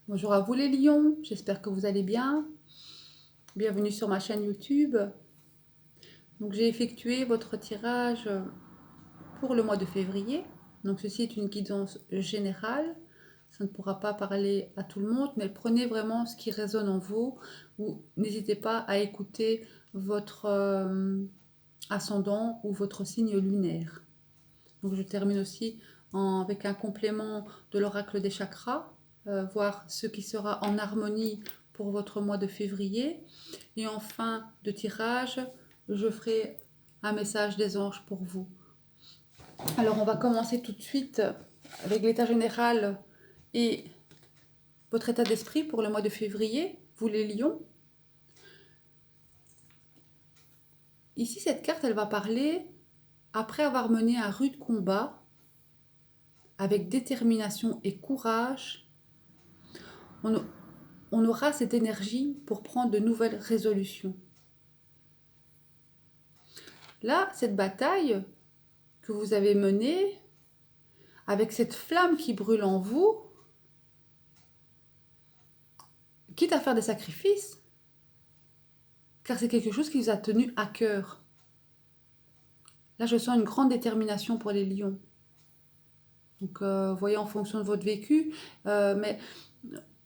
Bonjour à vous les lions, j'espère que vous allez bien. Bienvenue sur ma chaîne YouTube. Donc j'ai effectué votre tirage pour le mois de février. Donc ceci est une guidance générale. Ça ne pourra pas parler à tout le monde, mais prenez vraiment ce qui résonne en vous. Ou n'hésitez pas à écouter votre ascendant ou votre signe lunaire. Donc je termine aussi avec un complément de l'oracle des chakras, voir ce qui sera en harmonie pour votre mois de février. Et en fin de tirage, je ferai un message des anges pour vous. Alors on va commencer tout de suite avec l'état général et votre état d'esprit pour le mois de février, vous les lions. Ici, cette carte, elle va parler, après avoir mené un rude combat, avec détermination et courage, on, on aura cette énergie pour prendre de nouvelles résolutions. Là, cette bataille que vous avez menée, avec cette flamme qui brûle en vous, quitte à faire des sacrifices, car c'est quelque chose qui vous a tenu à cœur. Là, je sens une grande détermination pour les lions. Donc, voyez en fonction de votre vécu, mais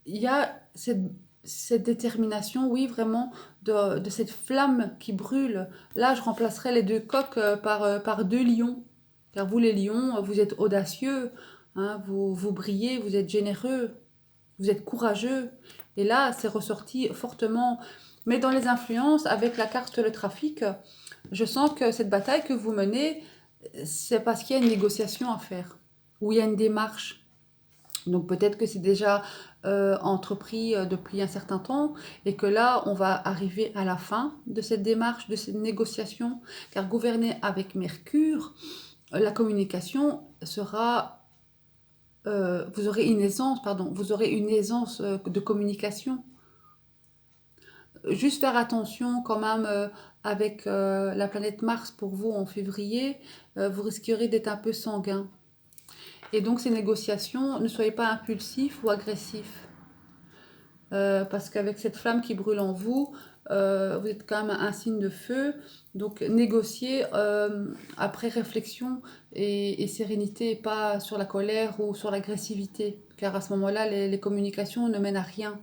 il y a cette détermination, oui, vraiment, de cette flamme qui brûle. Là, je remplacerai les deux coqs par deux lions. Car vous, les lions, vous êtes audacieux, hein, vous brillez, vous êtes généreux, vous êtes courageux. Et là, c'est ressorti fortement. Mais dans les influences, avec la carte le trafic, je sens que cette bataille que vous menez, c'est parce qu'il y a une négociation à faire, ou il y a une démarche. Donc peut-être que c'est déjà entrepris depuis un certain temps et que là, on va arriver à la fin de cette démarche, de cette négociation, car gouverner avec Mercure, la communication sera... vous aurez une aisance, pardon, vous aurez une aisance de communication. Juste faire attention quand même avec la planète Mars pour vous en février, vous risquerez d'être un peu sanguin. Et donc ces négociations, ne soyez pas impulsif ou agressif. Parce qu'avec cette flamme qui brûle en vous, vous êtes quand même un signe de feu. Donc négociez après réflexion et sérénité, et pas sur la colère ou sur l'agressivité. Car à ce moment-là, les communications ne mènent à rien.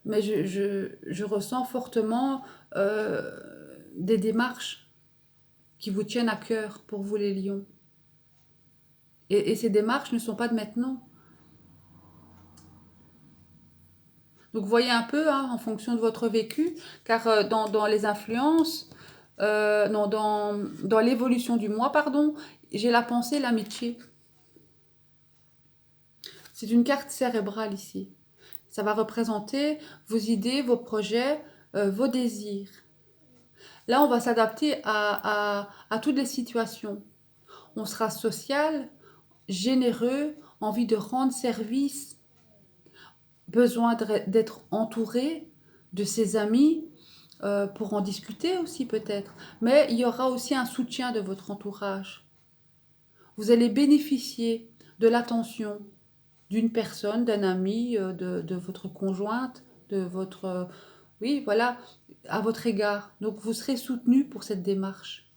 Mais je ressens fortement des démarches qui vous tiennent à cœur pour vous les lions. Et ces démarches ne sont pas de maintenant. Donc voyez un peu hein, en fonction de votre vécu, car dans les influences, non, dans l'évolution du mois, pardon, j'ai la pensée, l'amitié. C'est une carte cérébrale ici. Ça va représenter vos idées, vos projets, vos désirs. Là, on va s'adapter à toutes les situations. On sera social, généreux, envie de rendre service, besoin d'être entouré de ses amis, pour en discuter aussi peut-être. Mais il y aura aussi un soutien de votre entourage. Vous allez bénéficier de l'attention d'une personne, d'un ami, de votre conjointe, de votre... oui, voilà, à votre égard. Donc vous serez soutenu pour cette démarche.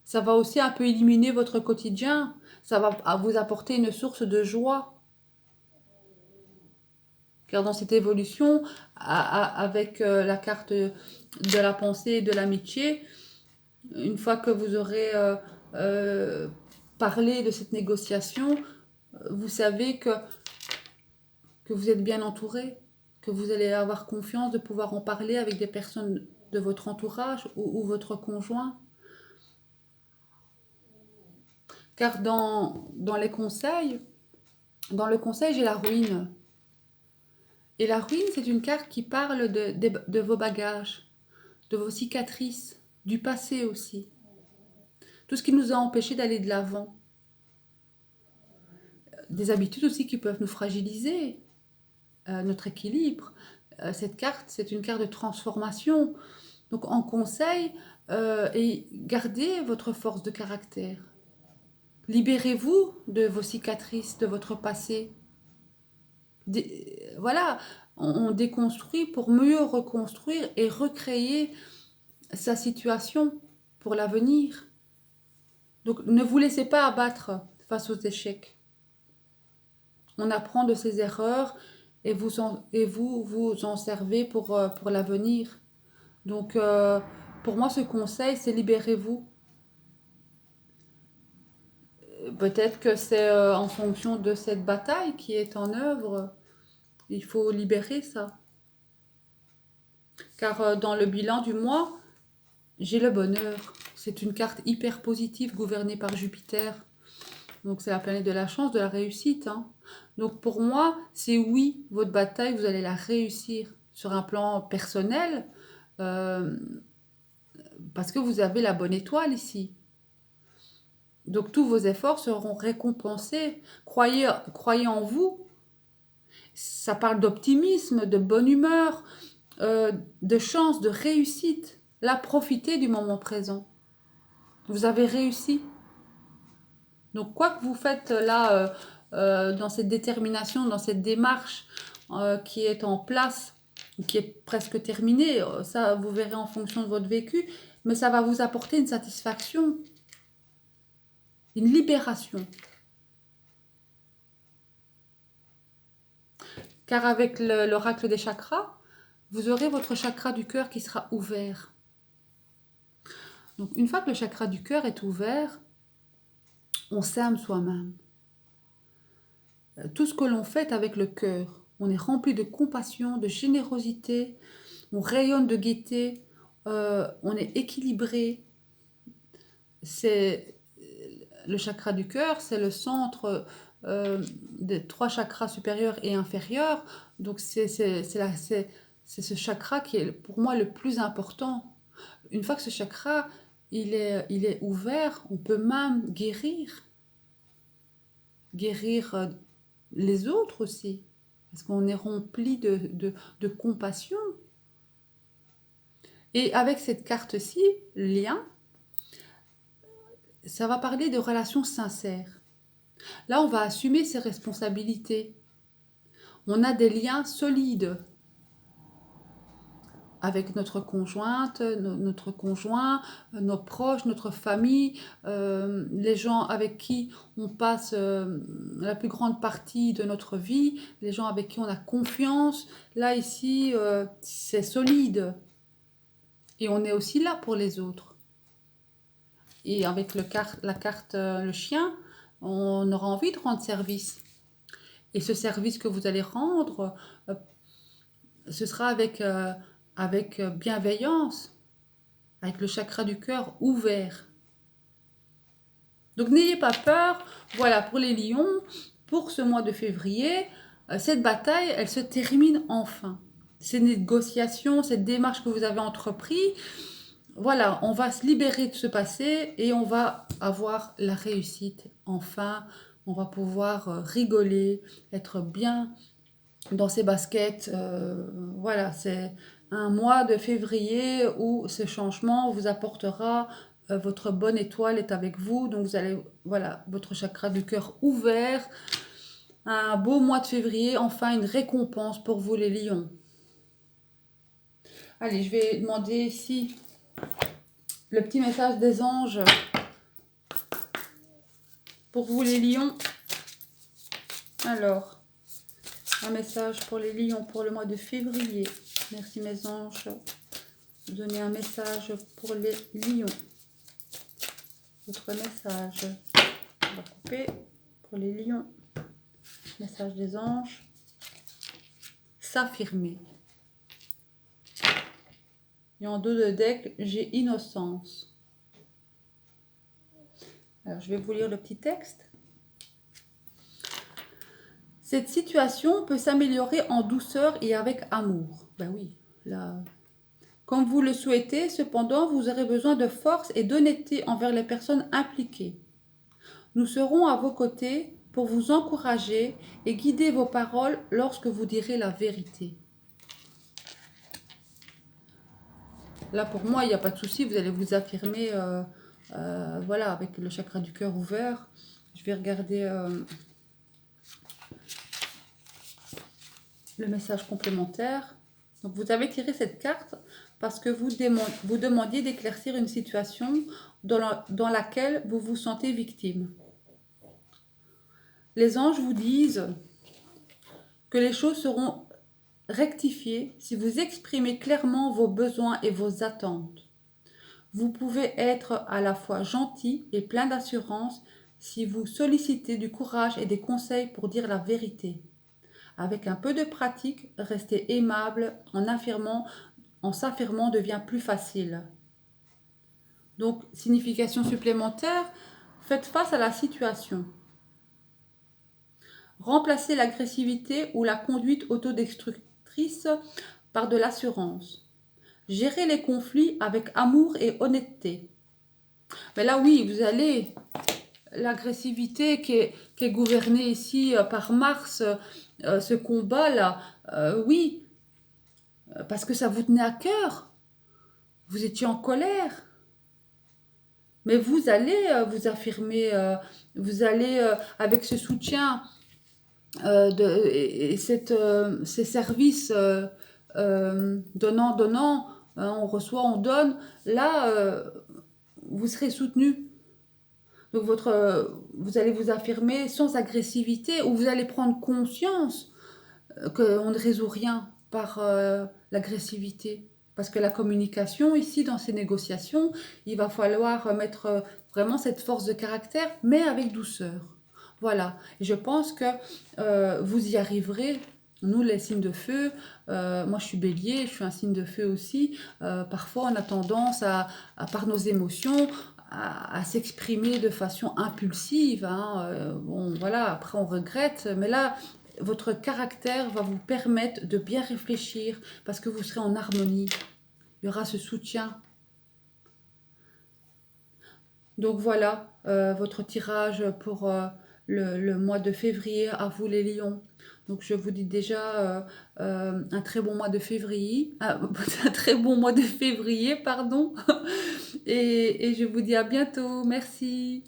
Ça va aussi un peu éliminer votre quotidien. Ça va vous apporter une source de joie. Car dans cette évolution, avec la carte de la pensée et de l'amitié, une fois que vous aurez parlé de cette négociation, vous savez que vous êtes bien entouré, que vous allez avoir confiance de pouvoir en parler avec des personnes de votre entourage ou votre conjoint. Car dans les conseils, dans le conseil, j'ai la ruine. Et la ruine, c'est une carte qui parle de vos bagages, de vos cicatrices, du passé aussi. Tout ce qui nous a empêchés d'aller de l'avant. Des habitudes aussi qui peuvent nous fragiliser, notre équilibre. Cette carte, c'est une carte de transformation. Donc en conseil, et gardez votre force de caractère. Libérez-vous de vos cicatrices, de votre passé. voilà, on déconstruit pour mieux reconstruire et recréer sa situation pour l'avenir. Donc ne vous laissez pas abattre face aux échecs. On apprend de ses erreurs et vous en servez pour l'avenir. Donc pour moi ce conseil c'est libérez-vous. Peut-être que c'est en fonction de cette bataille qui est en œuvre. Il faut libérer ça. Car dans le bilan du mois, j'ai le bonheur. C'est une carte hyper positive gouvernée par Jupiter. Donc c'est la planète de la chance, de la réussite. Hein. Donc pour moi, c'est oui, votre bataille, vous allez la réussir sur un plan personnel. euh, parce que vous avez la bonne étoile ici. Donc tous vos efforts seront récompensés. Croyez en vous. Ça parle d'optimisme, de bonne humeur, de chance, de réussite. Là, profitez du moment présent. Vous avez réussi. Donc quoi que vous faites là, dans cette détermination, dans cette démarche qui est en place, qui est presque terminée, ça vous verrez en fonction de votre vécu, mais ça va vous apporter une satisfaction, une libération. Car avec l'oracle des chakras, vous aurez votre chakra du cœur qui sera ouvert. Donc une fois que le chakra du cœur est ouvert, on s'aime soi-même. Tout ce que l'on fait avec le cœur, on est rempli de compassion, de générosité, on rayonne de gaieté, on est équilibré. C'est le chakra du cœur, c'est le centre des 3 chakras supérieurs et inférieurs. Donc c'est ce chakra qui est pour moi le plus important. Une fois que ce chakra il est ouvert, on peut même guérir les autres aussi, parce qu'on est rempli de compassion. Et avec cette carte-ci, lien, ça va parler de relations sincères. Là, on va assumer ses responsabilités. On a des liens solides avec notre conjointe, notre conjoint, nos proches, notre famille, les gens avec qui on passe la plus grande partie de notre vie, les gens avec qui on a confiance. Là, ici, c'est solide. Et on est aussi là pour les autres. Et avec la carte le chien, on aura envie de rendre service. Et ce service que vous allez rendre, ce sera avec bienveillance, avec le chakra du cœur ouvert. Donc n'ayez pas peur, voilà, pour les lions, pour ce mois de février, cette bataille, elle se termine enfin. Ces négociations, cette démarche que vous avez entreprise, voilà, on va se libérer de ce passé et on va avoir la réussite. Enfin, on va pouvoir rigoler, être bien dans ses baskets. Voilà, c'est un mois de février où ce changement vous apportera, votre bonne étoile est avec vous. Donc vous allez, voilà, votre chakra du cœur ouvert. Un beau mois de février, enfin une récompense pour vous les lions. Allez, je vais demander ici le petit message des anges pour vous les lions. Alors, un message pour les lions pour le mois de février. Merci mes anges. Donner un message pour les lions. Votre message. On va couper pour les lions. Message des anges. S'affirmer. Et en dos de deck, j'ai innocence. Alors, je vais vous lire le petit texte. Cette situation peut s'améliorer en douceur et avec amour. Ben oui, là... Comme vous le souhaitez, cependant, vous aurez besoin de force et d'honnêteté envers les personnes impliquées. Nous serons à vos côtés pour vous encourager et guider vos paroles lorsque vous direz la vérité. Là, pour moi, il n'y a pas de souci, vous allez vous affirmer, voilà, avec le chakra du cœur ouvert. Je vais regarder le message complémentaire. Donc, vous avez tiré cette carte parce que vous demandiez d'éclaircir une situation dans laquelle vous vous sentez victime. Les anges vous disent que les choses seront rectifiées si vous exprimez clairement vos besoins et vos attentes. Vous pouvez être à la fois gentil et plein d'assurance si vous sollicitez du courage et des conseils pour dire la vérité. Avec un peu de pratique, rester aimable en s'affirmant devient plus facile. Donc, signification supplémentaire, faites face à la situation. Remplacez l'agressivité ou la conduite autodestructrice par de l'assurance. Gérez les conflits avec amour et honnêteté. Mais là, oui, vous allez, l'agressivité qui est gouvernée ici par Mars, ce combat-là, oui, parce que ça vous tenait à cœur. Vous étiez en colère. Mais vous allez vous affirmer, vous allez, avec ce soutien ces services donnant, on reçoit, on donne, là, vous serez soutenu. Donc vous allez vous affirmer sans agressivité, ou vous allez prendre conscience qu'on ne résout rien par l'agressivité. Parce que la communication, ici, dans ces négociations, il va falloir mettre vraiment cette force de caractère, mais avec douceur. Voilà. Et je pense que vous y arriverez. Nous, les signes de feu, moi je suis bélier, je suis un signe de feu aussi. Parfois, on a tendance par nos émotions, à s'exprimer de façon impulsive. Hein. Bon, voilà, après on regrette. Mais là, votre caractère va vous permettre de bien réfléchir parce que vous serez en harmonie. Il y aura ce soutien. Donc voilà votre tirage pour le mois de février à vous les lions. Donc je vous dis déjà un très bon mois de février, un très bon mois de février, pardon. Et je vous dis à bientôt. Merci.